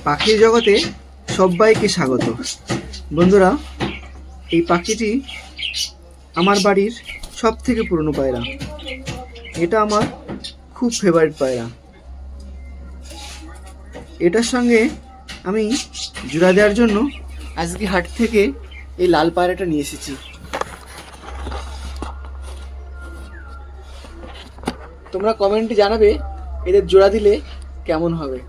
পাখির জগতে সবাইকে স্বাগত। বন্ধুরা, এই পাখিটি আমার বাড়ির সব থেকে পুরনো পায়রা। এটা আমার খুব ফেভারিট পায়রা। এটার সঙ্গে আমি জোড়া দেওয়ার জন্য আজকে হাট থেকে এই লাল পায়রাটা নিয়ে এসেছি। তোমরা কমেন্টে জানাবে এদের জোড়া দিলে কেমন হবে।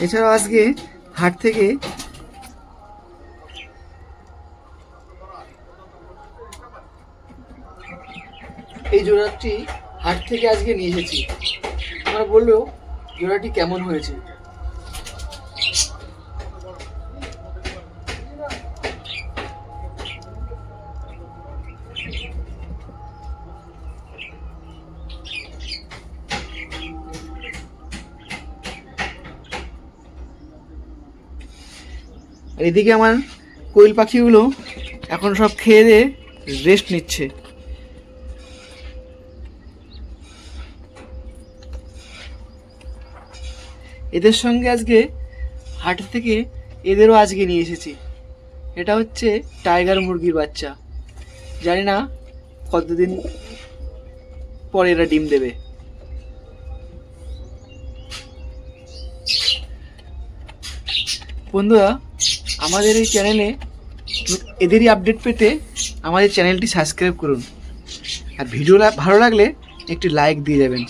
এছাড়াও আজকে হাট থেকে এই জোড়াটি হাট থেকে আজকে নিয়ে এসেছি। তোমরা বললো জোড়াটি কেমন হয়েছে। আর এদিকে আমার কোয়েল পাখিগুলো এখন সব খেয়ে দিয়ে রেস্ট নিচ্ছে। এদের সঙ্গে আজকে হাট থেকে এদেরও আজকে নিয়ে এসেছি। এটা হচ্ছে টাইগার মুরগির বাচ্চা। জানি না কতদিন পরে এরা ডিম দেবে। বন্ধুরা, আমাদের এই চ্যানেলে এদেরই আপডেট পেতে আমাদের চ্যানেলটি সাবস্ক্রাইব করুন। আর ভিডিও ভালো লাগলে একটি লাইক দিয়ে যাবেন।